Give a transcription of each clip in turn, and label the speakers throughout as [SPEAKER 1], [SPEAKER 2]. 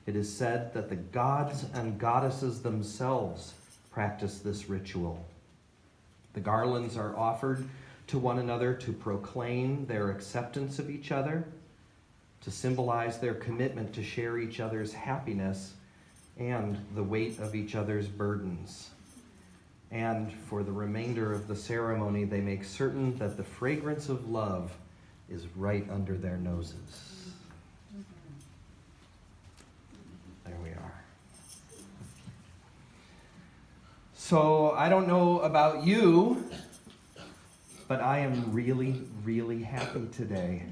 [SPEAKER 1] It is said that the gods and goddesses themselves practice this ritual. The garlands are offered to one another to proclaim their acceptance of each other, to symbolize their commitment to share each other's happiness and the weight of each other's burdens. And for the remainder of the ceremony, they make certain that the fragrance of love is right under their noses. There we are. So I don't know about you, but I am really, really happy today.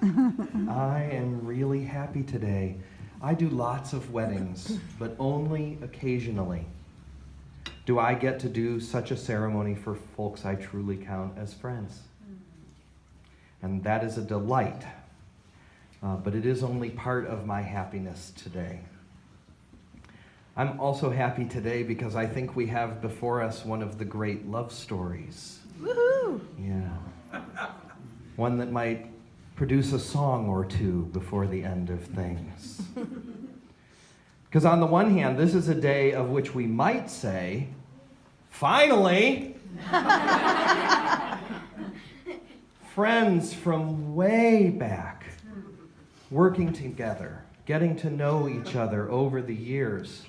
[SPEAKER 1] I am really happy today. I do lots of weddings, but only occasionally do I get to do such a ceremony for folks I truly count as friends. And that is a delight, but it is only part of my happiness today. I'm also happy today because I think we have before us one of the great love stories.
[SPEAKER 2] Woohoo!
[SPEAKER 1] Yeah. One that might produce a song or two before the end of things. Because on the one hand, this is a day of which we might say, finally! Friends from way back, working together, getting to know each other over the years.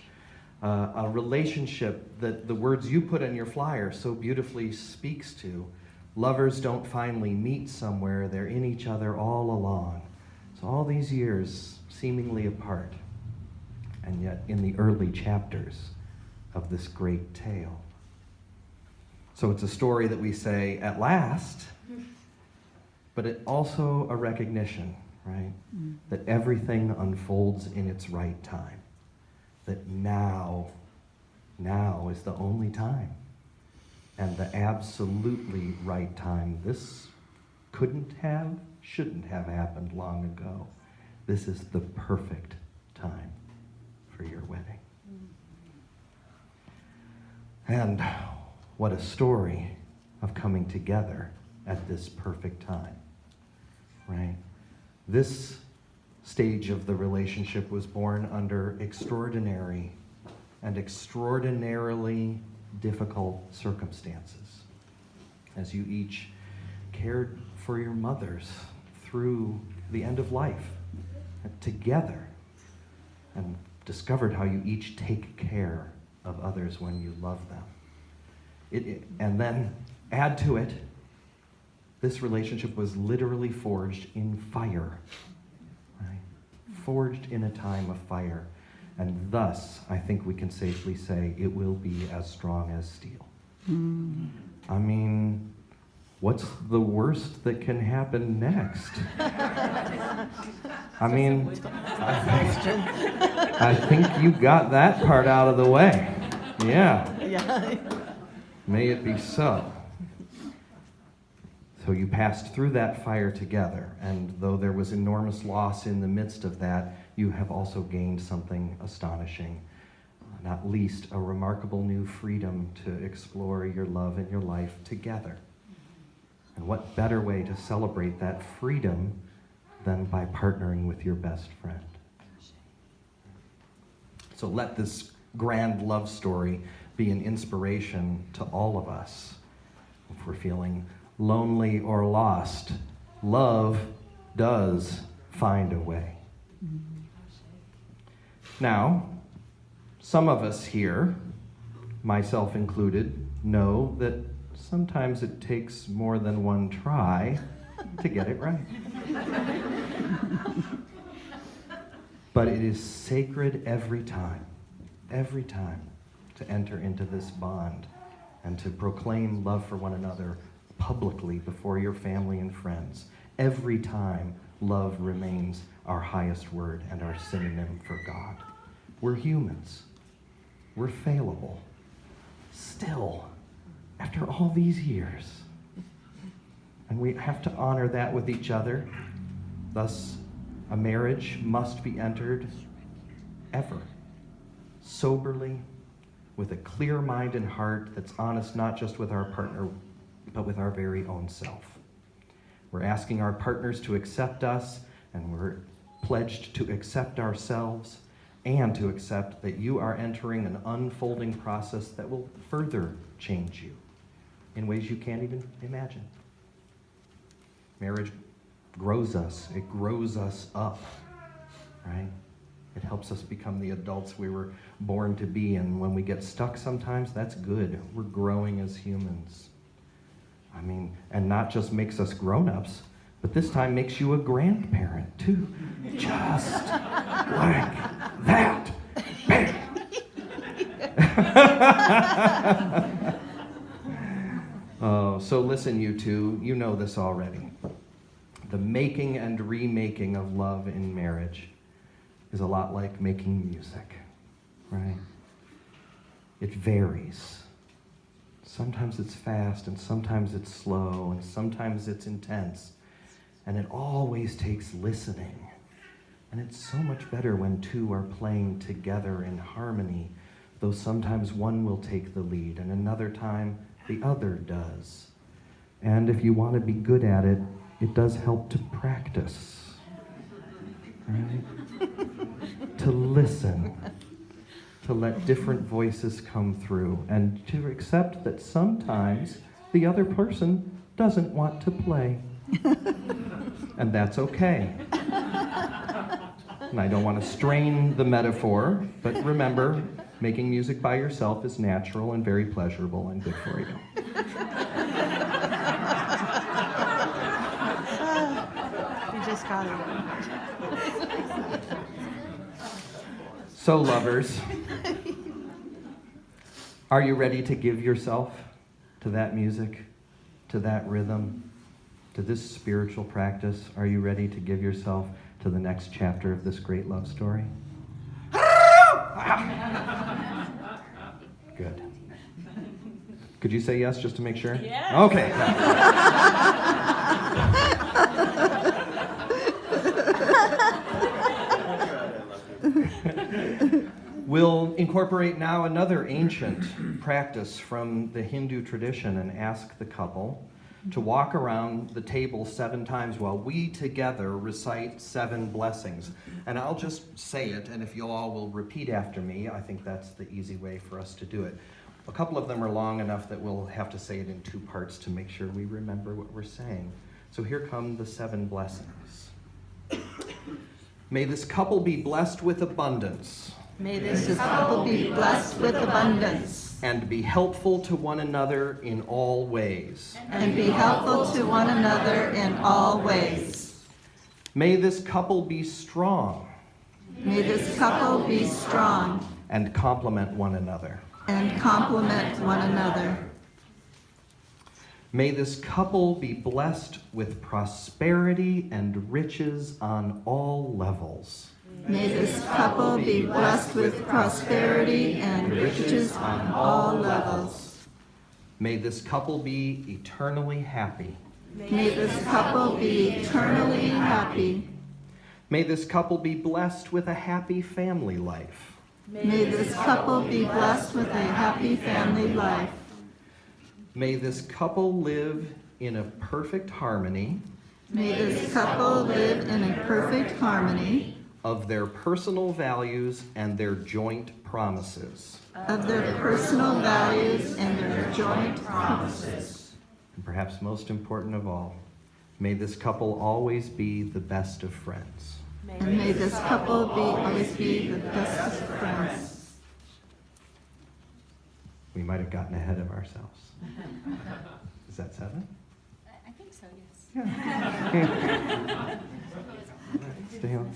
[SPEAKER 1] A relationship that the words you put in your flyer so beautifully speaks to. Lovers don't finally meet somewhere, they're in each other all along. So all these years seemingly apart, and yet in the early chapters of this great tale. So it's a story that we say, at last, but it also a recognition, right? That everything unfolds in its right time. That now is the only time. And the absolutely right time. This shouldn't have happened long ago. This is the perfect time for your wedding. And what a story of coming together at this perfect time, right? This stage of the relationship was born under extraordinary and extraordinarily difficult circumstances, as you each cared for your mothers through the end of life together, and discovered how you each take care of others when you love them. And then add to it, this relationship was literally forged in fire. Forged in a time of fire, and thus I think we can safely say it will be as strong as steel. I mean, what's the worst that can happen next? I mean, I think you got that part out of the way. Yeah. May it be so. So you passed through that fire together, and though there was enormous loss in the midst of that, you have also gained something astonishing, not least a remarkable new freedom to explore your love and your life together. And what better way to celebrate that freedom than by partnering with your best friend? So let this grand love story be an inspiration to all of us. If we're feeling lonely or lost, love does find a way. Now, some of us here, myself included, know that sometimes it takes more than one try to get it right. But it is sacred every time, to enter into this bond and to proclaim love for one another publicly before your family and friends. Every time, love remains our highest word and our synonym for God. We're humans. We're failable. Still, after all these years. And we have to honor that with each other. Thus, a marriage must be entered ever, soberly, with a clear mind and heart that's honest not just with our partner, but with our very own self. We're asking our partners to accept us, and we're pledged to accept ourselves, and to accept that you are entering an unfolding process that will further change you in ways you can't even imagine. Marriage grows us. It grows us up, right? It helps us become the adults we were born to be, and when we get stuck sometimes, that's good. We're growing as humans. I mean, and not just makes us grown-ups, but this time makes you a grandparent, too. Just like that. Bam! Oh, so listen, you two, you know this already. The making and remaking of love in marriage is a lot like making music, right? It varies. Sometimes it's fast, and sometimes it's slow, and sometimes it's intense. And it always takes listening. And it's so much better when two are playing together in harmony, though sometimes one will take the lead, and another time the other does. And if you want to be good at it, it does help to practice, right? To listen, to let different voices come through, and to accept that sometimes the other person doesn't want to play. And that's okay. And I don't want to strain the metaphor, but remember, making music by yourself is natural and very pleasurable and good for you.
[SPEAKER 2] You just got it.
[SPEAKER 1] So, lovers, are you ready to give yourself to that music, to that rhythm, to this spiritual practice? Are you ready to give yourself to the next chapter of this great love story? Good. Could you say yes just to make sure?
[SPEAKER 3] Yes.
[SPEAKER 1] Okay. We'll incorporate now another ancient practice from the Hindu tradition and ask the couple to walk around the table 7 times while we together recite 7 blessings. And I'll just say it, and if you all will repeat after me, I think that's the easy way for us to do it. A couple of them are long enough that we'll have to say it in 2 parts to make sure we remember what we're saying. So here come the 7 blessings. May this couple be blessed with abundance.
[SPEAKER 2] May this couple be blessed with abundance.
[SPEAKER 1] And be helpful to one another in all ways.
[SPEAKER 2] And be helpful to one another in all ways.
[SPEAKER 1] May this couple be strong.
[SPEAKER 2] May this couple be strong.
[SPEAKER 1] And complement one another.
[SPEAKER 2] And complement one another.
[SPEAKER 1] May this couple be blessed with prosperity and riches on all levels.
[SPEAKER 2] May this couple be blessed with prosperity and riches on all levels.
[SPEAKER 1] May this couple be eternally happy.
[SPEAKER 2] May this couple be eternally happy.
[SPEAKER 1] May this couple be blessed with a happy family life.
[SPEAKER 2] May this couple be blessed with a happy family life.
[SPEAKER 1] May this couple live in a perfect harmony.
[SPEAKER 2] May this couple live in a perfect harmony
[SPEAKER 1] of their personal values and their joint promises.
[SPEAKER 2] of their personal values and their joint promises.
[SPEAKER 1] And perhaps most important of all, may this couple always be the best of friends.
[SPEAKER 2] And may this couple always be the best of friends.
[SPEAKER 1] We might have gotten ahead of ourselves. Is that 7?
[SPEAKER 3] I think so, yes.
[SPEAKER 1] Yeah. Stay on.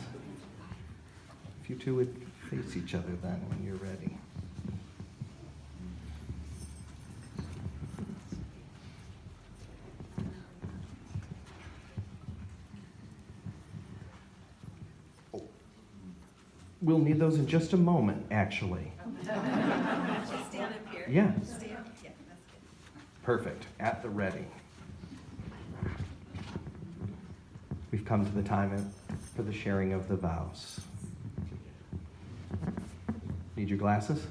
[SPEAKER 1] If you two would face each other then when you're ready. Oh. We'll need those in just a moment, actually.
[SPEAKER 3] Just stand up here.
[SPEAKER 1] Yeah.
[SPEAKER 3] Stand. Yeah, that's good.
[SPEAKER 1] Perfect. At the ready. We've come to the time for the sharing of the vows. Need your glasses?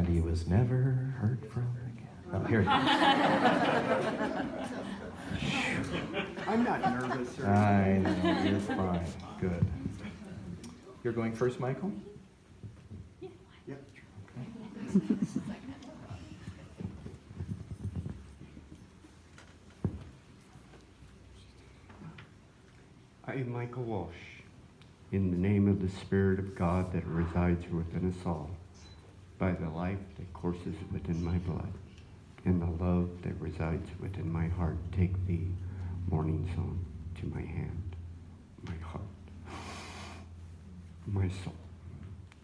[SPEAKER 1] and he was never heard from again. Oh, here he is.
[SPEAKER 4] I'm not nervous.
[SPEAKER 1] I know, you're fine. Good. You're going first, Michael?
[SPEAKER 4] Yep. I am Michael Walsh. In the name of the Spirit of God that resides within us all, by the life that courses within my blood, and the love that resides within my heart, take thee, Morningsong, to my hand, my heart, my soul,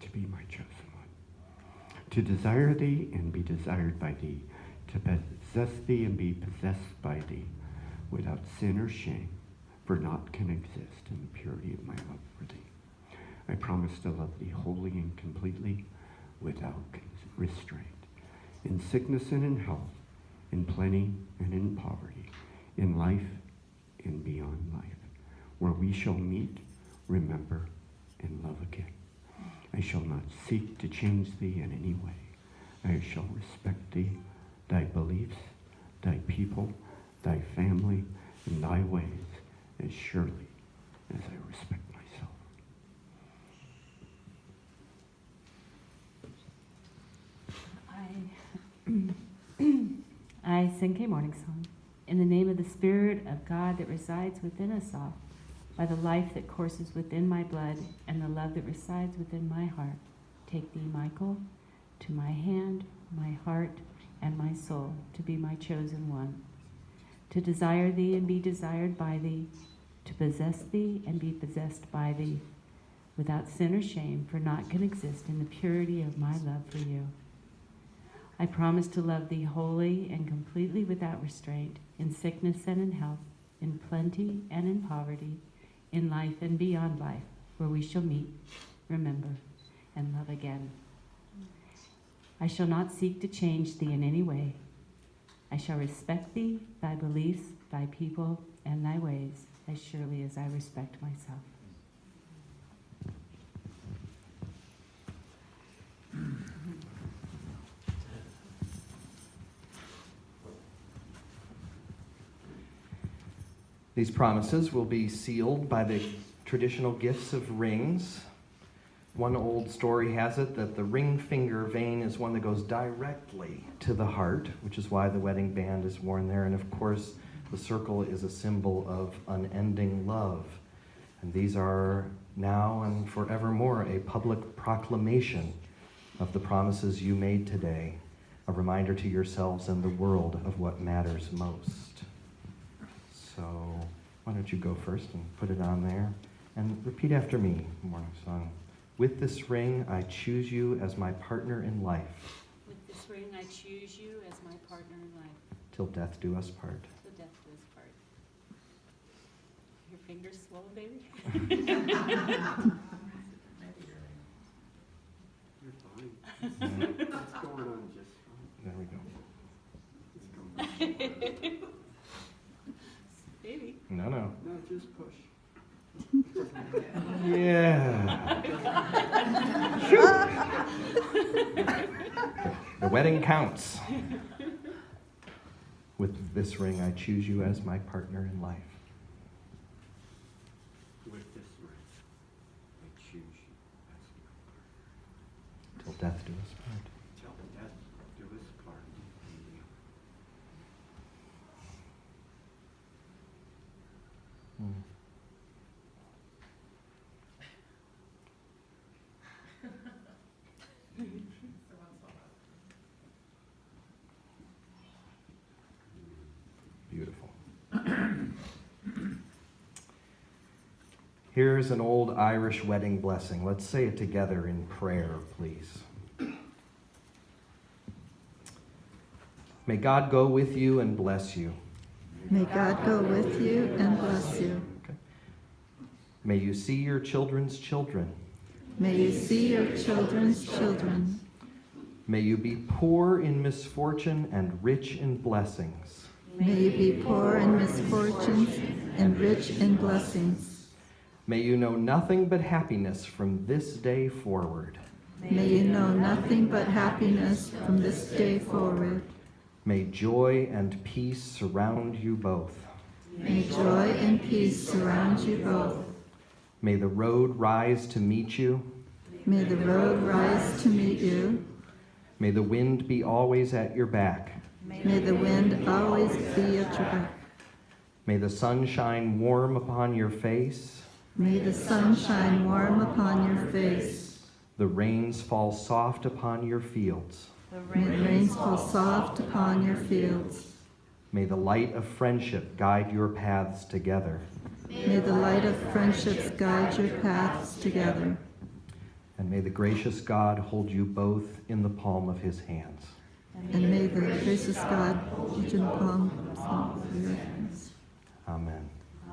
[SPEAKER 4] to be my chosen one, to desire thee and be desired by thee, to possess thee and be possessed by thee, without sin or shame, for naught can exist in the purity of my love for thee. I promise to love thee wholly and completely, without restraint, in sickness and in health, in plenty and in poverty, in life and beyond life, where we shall meet, remember, and love again. I shall not seek to change thee in any way. I shall respect thee, thy beliefs, thy people, thy family, and thy ways, as surely as I respect myself.
[SPEAKER 5] I, Cynkay Morningsong, in the name of the Spirit of God that resides within us all, by the life that courses within my blood and the love that resides within my heart, take thee, Michael, to my hand, my heart, and my soul, to be my chosen one, to desire thee and be desired by thee, to possess thee and be possessed by thee, without sin or shame, for naught can exist in the purity of my love for you. I promise to love thee wholly and completely without restraint, in sickness and in health, in plenty and in poverty, in life and beyond life, where we shall meet, remember, and love again. I shall not seek to change thee in any way. I shall respect thee, thy beliefs, thy people, and thy ways, as surely as I respect myself.
[SPEAKER 1] These promises will be sealed by the traditional gifts of rings. One old story has it that the ring finger vein is one that goes directly to the heart, which is why the wedding band is worn there. And of course, the circle is a symbol of unending love. And these are now and forevermore a public proclamation of the promises you made today, a reminder to yourselves and the world of what matters most. So why don't you go first and put it on there? And repeat after me, Morningsong. With this ring, I choose you as my partner in life.
[SPEAKER 5] With this ring, I choose you as my partner in life.
[SPEAKER 1] Till death do us part.
[SPEAKER 5] Till death do us part. Your fingers swollen, baby?
[SPEAKER 4] You're fine. It's going on just fine.
[SPEAKER 1] There we go.
[SPEAKER 4] It's going on.
[SPEAKER 5] Baby.
[SPEAKER 1] No.
[SPEAKER 4] No, just push.
[SPEAKER 1] Yeah. The wedding counts. With this ring, I choose you as my partner in life.
[SPEAKER 4] With this ring, I choose you as my partner.
[SPEAKER 1] Till death do us part.
[SPEAKER 4] Till death do us part.
[SPEAKER 1] Hmm. Beautiful. Here's an old Irish wedding blessing. Let's say it together in prayer, please. May God go with you and bless you.
[SPEAKER 2] May God go with you and bless you.
[SPEAKER 1] Okay. May you see your children's children.
[SPEAKER 2] May you see your children's children.
[SPEAKER 1] May you be poor in misfortune and rich in blessings.
[SPEAKER 2] May you be poor in misfortunes and rich in blessings.
[SPEAKER 1] May you know nothing but happiness from this day forward.
[SPEAKER 2] May you know nothing but happiness from this day forward.
[SPEAKER 1] May joy and peace surround you both.
[SPEAKER 2] May joy and peace surround you both.
[SPEAKER 1] May the road rise to meet you.
[SPEAKER 2] May the road rise to meet you.
[SPEAKER 1] May the wind be always at your back.
[SPEAKER 2] May the wind always be at your back.
[SPEAKER 1] May the sun shine warm upon your face.
[SPEAKER 2] May the sun shine warm upon your face.
[SPEAKER 1] The rains fall soft upon your fields.
[SPEAKER 2] May the rains fall soft upon your fields.
[SPEAKER 1] May the light of friendship guide your paths together.
[SPEAKER 2] May the light of friendships guide your paths together.
[SPEAKER 1] And may the gracious God hold you both in the palm of his hands.
[SPEAKER 2] And may the gracious God hold you in the palm of your hands.
[SPEAKER 1] Amen.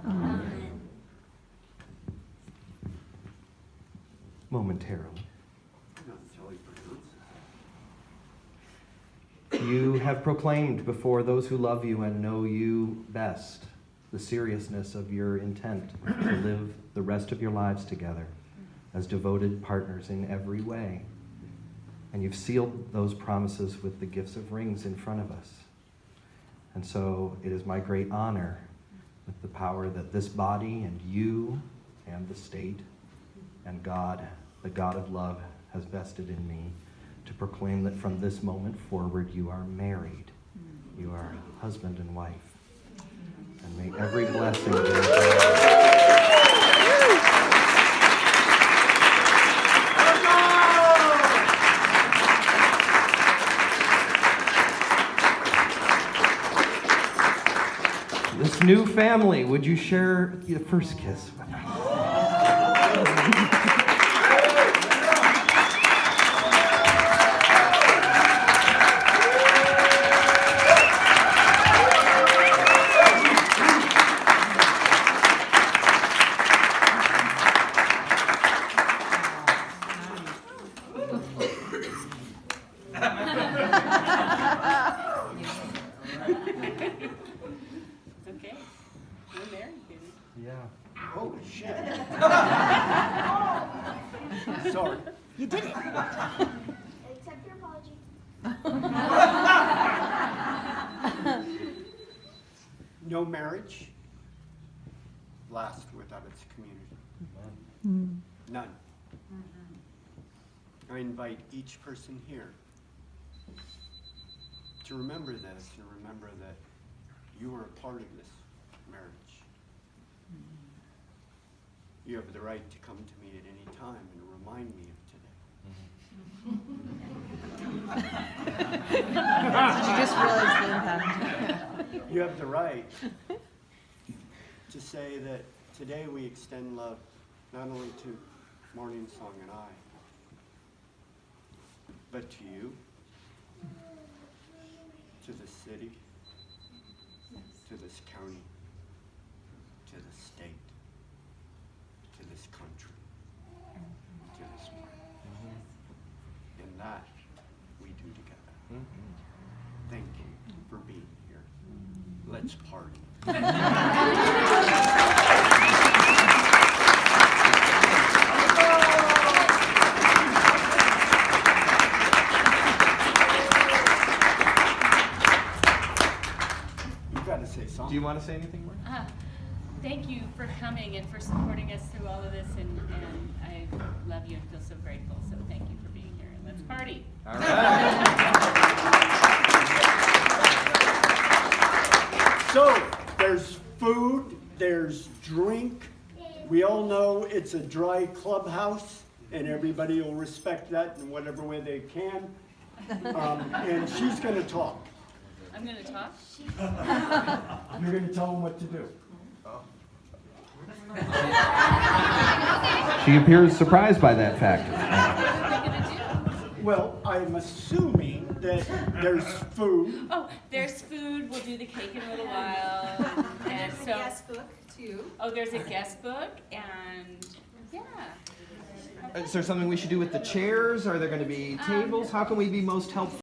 [SPEAKER 2] Amen.
[SPEAKER 1] Momentarily. You have proclaimed before those who love you and know you best the seriousness of your intent to live the rest of your lives together as devoted partners in every way. And you've sealed those promises with the gifts of rings in front of us. And so it is my great honor, with the power that this body and you and the state and God, the God of love, has vested in me, to proclaim that from this moment forward you are married. You are husband and wife. And may every blessing be this new family. Would you share your first kiss with us?
[SPEAKER 3] Okay, we're married, baby.
[SPEAKER 1] Yeah.
[SPEAKER 4] Holy shit. Sorry.
[SPEAKER 3] You did it.
[SPEAKER 6] Accept your apology.
[SPEAKER 4] No marriage lasts without its community. None. I invite each person here to remember this and remember that you are a part of this marriage. You have the right to come to me at any time and remind me of today.
[SPEAKER 3] Did you just realize the impact?
[SPEAKER 4] You have the right to say that today we extend love not only to Morningsong and I, but to you, to the city, to this county, to the state, to this country, to this world. And that we do together. Thank you for being here. Let's party. You've got to say something.
[SPEAKER 1] Do you want to say anything more?
[SPEAKER 5] Thank you for coming and for supporting us through all of this, and I love you and feel so grateful. So thank you for being here, and let's party.
[SPEAKER 1] All right.
[SPEAKER 4] So, there's food, there's drink. We all know it's a dry clubhouse, and everybody will respect that in whatever way they can. And she's going to talk.
[SPEAKER 5] I'm going to talk.
[SPEAKER 4] You're going to tell them what to do.
[SPEAKER 1] She appears surprised by that fact.
[SPEAKER 5] What are we going to do?
[SPEAKER 4] Well, I'm assuming that there's food.
[SPEAKER 5] Oh, there's food. We'll do the cake in a little while. And
[SPEAKER 3] There's a
[SPEAKER 5] so,
[SPEAKER 3] guest book, too.
[SPEAKER 5] oh, there's a guest book, and yeah.
[SPEAKER 1] Is there something we should do with the chairs? Are there going to be tables? How can we be most helpful?